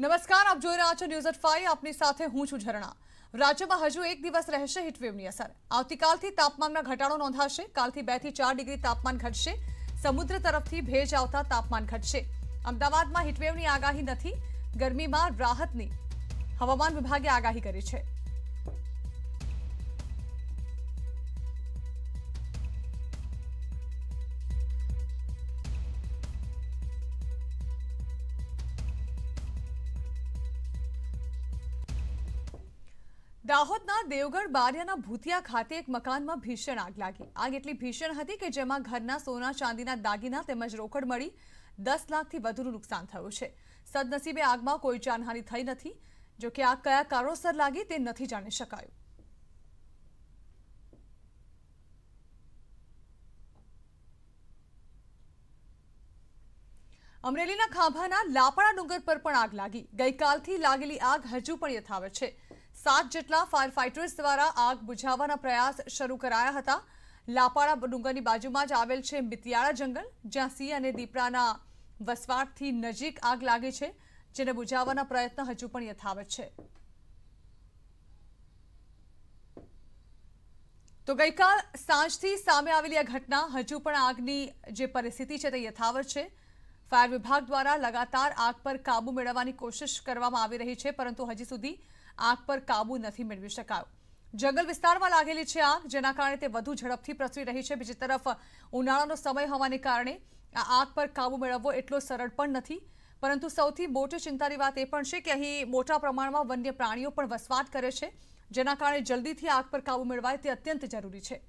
નમસ્કાર, આપ જોઈ રહ્યા છો ન્યૂઝ એટ 5। આપની સાથે હું છું ઝરણા। રાજ્યમાં હજુ એક દિવસ રહેશે હીટવેવની અસર। આવતીકાલથી તાપમાનમાં ઘટાડો નોંધાશે। કાલથી 2 થી 4 ડિગ્રી તાપમાન ઘટશે। સમુદ્ર તરફથી ભેજ આવતા તાપમાન ઘટશે। અમદાવાદમાં હીટવેવની આગાહી નથી, ગરમીમાં રાહતની હવામાન વિભાગે આગાહી કરી છે। દાહોદના દેવગઢ બારિયાના ભૂતિયા ખાતે એક મકાનમાં ભીષણ આગ લાગી। આગ એટલી ભીષણ હતી કે જેમાં ઘરના સોના ચાંદીના દાગીના તેમજ રોકડ મળી 10 લાખથી વધુનું નુકસાન થયું છે। સદનસીબે આગમાં કોઈ જાનહાનિ થઈ નથી। જો કે આગ કયા કારણોસર લાગી તે નથી જાણી શકાયું। અમરેલીના ખાંભાના લાપડા ડુંગર પર પણ આગ લાગી। ગઈકાલથી લાગેલી આગ હજુ પણ યથાવત છે। 7 જેટલા ફાયર ફાઇટર્સ દ્વારા આગ બુઝાવવાના પ્રયાસ શરૂ કરાયા હતા। લાપાડા ડુંગરની બાજુમાં જ આવેલ છે મિતિયાળા જંગલ, જ્યાં સિંહ અને દીપડાના વસવાટથી નજીક આગ લાગી છે, જેને બુઝાવવાના પ્રયત્ન હજુ પણ યથાવત છે। તો ગઈકાલ સાંજથી સામે આવેલી આ ઘટના હજુ પણ આગની જે પરિસ્થિતિ છે તે યથાવત છે। ફાયર વિભાગ દ્વારા લગાતાર આગ પર કાબુ મેળવવાની કોશિશ કરવામાં આવી રહી છે, પરંતુ હજી સુધી આગ પર કાબુ નથી મેળવી શકાયો। જંગલ વિસ્તારમાં લાગેલી છે આગ, જેના કારણે તે વધુ ઝડપથી પ્રસરી રહી છે। બીજી તરફ ઉનાળાનો સમય હોવાને કારણે આ આગ પર કાબુ મેળવવો એટલો સરળ પણ નથી, પરંતુ સૌથી મોટી ચિંતાની વાત એ પણ છે કે અહીં મોટા પ્રમાણમાં વન્ય પ્રાણીઓ પણ વસવાટ કરે છે, જેના કારણે જલ્દીથી આગ પર કાબુ મેળવાય તે અત્યંત જરૂરી છે।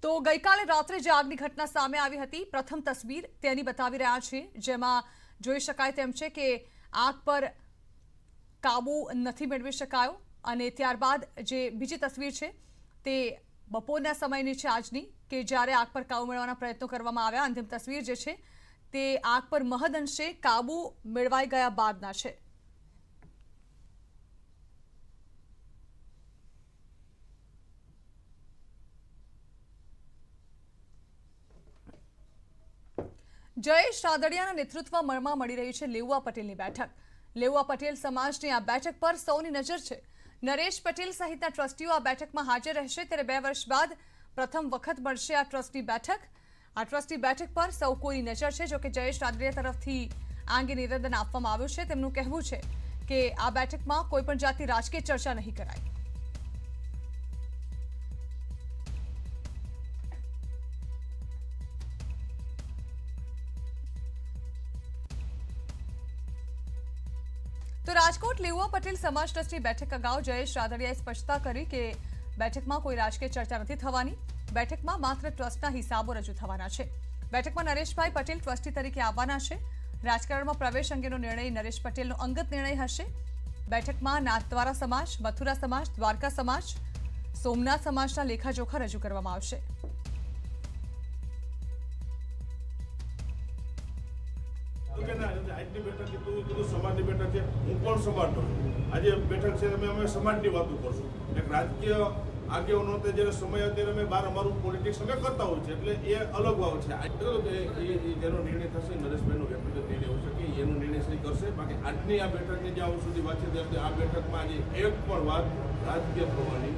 તો ગઈકાલે રાત્રે જે આગની ઘટના સામે આવી હતી, પ્રથમ તસવીર તેની બતાવી રહ્યા છીએ, જેમાં જોઈ શકાય તેમ છે કે આગ પર કાબુ નથી મેળવી શકાયો। અને ત્યારબાદ જે બીજી તસવીર છે તે બપોરના સમયની છે આજની, કે જ્યારે આગ પર કાબુ મેળવવાના પ્રયત્નો કરવામાં આવ્યા। અંતિમ તસવીર જે છે તે આગ પર મહદઅંશે કાબુ મેળવાઈ ગયા બાદના છે। જયેશ રાદડિયાના નેતૃત્વમાં મળી રહી છે લેઉવા પટેલની બેઠક। લેઉવા પટેલ સમાજની આ બેઠક પર સૌની નજર છે। નરેશ પટેલ સહિતના ટ્રસ્ટીઓ આ બેઠકમાં હાજર રહેશે, ત્યારે 2 વર્ષ બાદ પ્રથમ વખત મળશે આ ટ્રસ્ટી બેઠક। આ ટ્રસ્ટી બેઠક પર સૌ કોઈની નજર છે। જોકે જયેશ રાદડિયા તરફથી આ અંગે નિવેદન આપવામાં આવ્યું છે। તેમનું કહેવું છે કે આ બેઠકમાં કોઈ પણ જાતની રાજકીય ચર્ચા નહીં કરાય। તો રાજકોટ લેઉવા પટેલ સમાજ ટ્રસ્ટની બેઠક અગાઉ જયેશ રાદડિયાએ સ્પષ્ટતા કરી કે બેઠકમાં કોઈ રાજકીય ચર્ચા નથી થવાની। બેઠકમાં માત્ર ટ્રસ્ટના હિસાબો રજૂ થવાના છે। બેઠકમાં નરેશભાઈ પટેલ ટ્રસ્ટી તરીકે આવવાના છે। રાજકારણમાં પ્રવેશ અંગેનો નિર્ણય નરેશ પટેલનો અંગત નિર્ણય હશે। બેઠકમાં નાથદ્વારા સમાજ, મથુરા સમાજ, દ્વારકા સમાજ, સોમનાથ સમાજના લેખાજોખા રજૂ કરવામાં આવશે। આજની બેઠક કીધું સમાજની બેઠક છે, હું પણ સમાજનો છું। આજે બેઠક છે અમે સમાજની વાતો કરશું। એક રાજકીય આગેવાનો જ્યારે સમય અત્યારે અમે બહાર અમારું પોલિટિક્સ અમે કરતા હોય છે, એટલે એ અલગ વાવ છે। જેનો નિર્ણય થશે નરેશભાઈનો વ્યક્તિગત નિર્ણય હોય છે કે એનો નિર્ણય સહી કરશે। બાકી આજની આ બેઠકની જ્યાં સુધી વાત છે, આ બેઠકમાં આજે એક પણ વાત રાજકીય થવાની